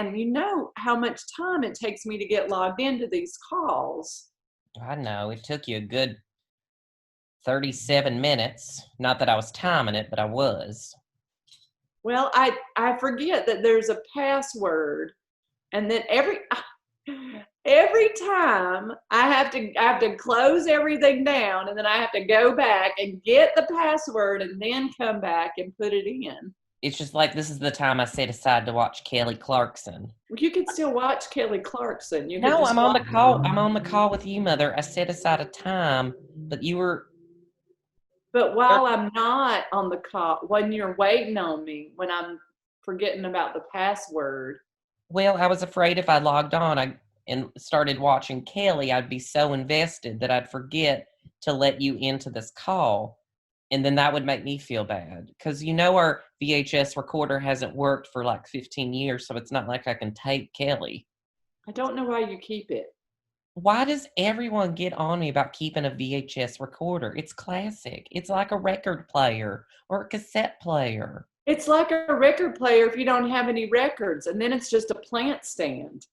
and you know how much time it takes me to get logged into these calls. I know. It took you a good 37 minutes. Not that I was timing it, but I was. Well, I forget that there's a password, and then every time I have to close everything down, and then I have to go back and get the password and then come back and put it in. It's just like this is the time I set aside to watch Kelly Clarkson. You could still watch Kelly Clarkson. You could No, just I'm on the watch. call. I'm on the call with you, Mother. I set aside a time, but you were. But while I'm not on the call, when you're waiting on me, when I'm forgetting about the password. Well, I was afraid if I logged on and started watching Kelly, I'd be so invested that I'd forget to let you into this call. And then that would make me feel bad. Because our VHS recorder hasn't worked for like 15 years, so it's not like I can tape Kelly. I don't know why you keep it. Why does everyone get on me about keeping a VHS recorder? It's classic. It's like a record player or a cassette player. It's like a record player if you don't have any records, and then it's just a plant stand.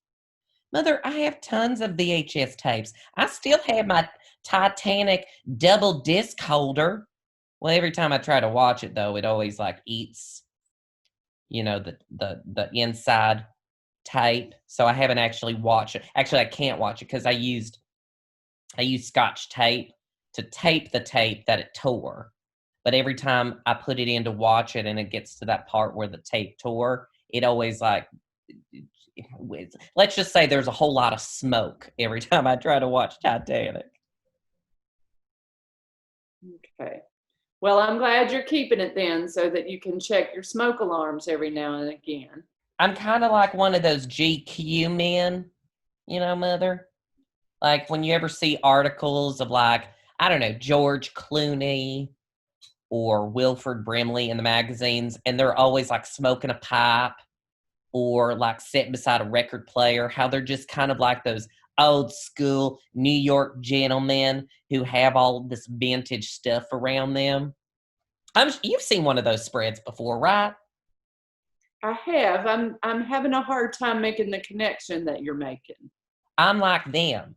Mother, I have tons of VHS tapes. I still have my Titanic double disc holder. Well, every time I try to watch it, though, it always like eats, the inside tape. So I haven't actually watched it. Actually, I can't watch it because I used Scotch tape to tape the tape that it tore. But every time I put it in to watch it and it gets to that part where the tape tore, it always let's just say there's a whole lot of smoke every time I try to watch Titanic. Okay. Well, I'm glad you're keeping it then so that you can check your smoke alarms every now and again. I'm kind of like one of those GQ men, Mother. Like when you ever see articles of like, I don't know, George Clooney or Wilford Brimley in the magazines, and they're always like smoking a pipe or like sitting beside a record player, how they're just kind of like those old school New York gentlemen who have all this vintage stuff around them. You've seen one of those spreads before, right? I have. I'm having a hard time making the connection that you're making. I'm like them.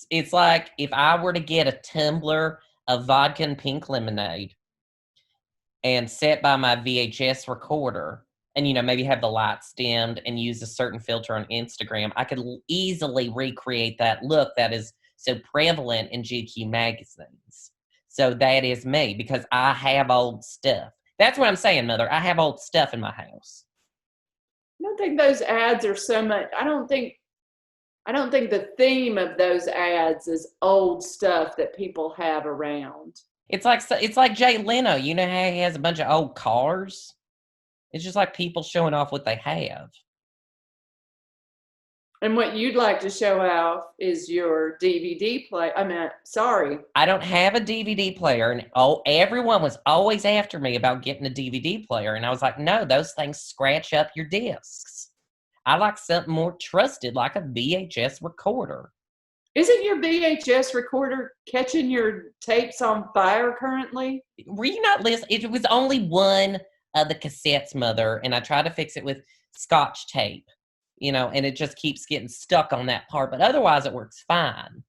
It's like if I were to get a tumbler of vodka and pink lemonade and set by my VHS recorder and, maybe have the lights dimmed and use a certain filter on Instagram, I could easily recreate that look that is so prevalent in GQ magazines. So that is me because I have old stuff. That's what I'm saying, Mother. I have old stuff in my house. I don't think those ads are so much. I don't think the theme of those ads is old stuff that people have around. It's like Jay Leno. You know how he has a bunch of old cars? It's just like people showing off what they have. And what you'd like to show off is your DVD player. I don't have a DVD player, and everyone was always after me about getting a DVD player, and I was like, no, those things scratch up your discs. I like something more trusted, like a VHS recorder. Isn't your VHS recorder catching your tapes on fire currently? Were you not listening? It was only one of the cassettes, Mother, and I tried to fix it with Scotch tape, and it just keeps getting stuck on that part. But otherwise, it works fine.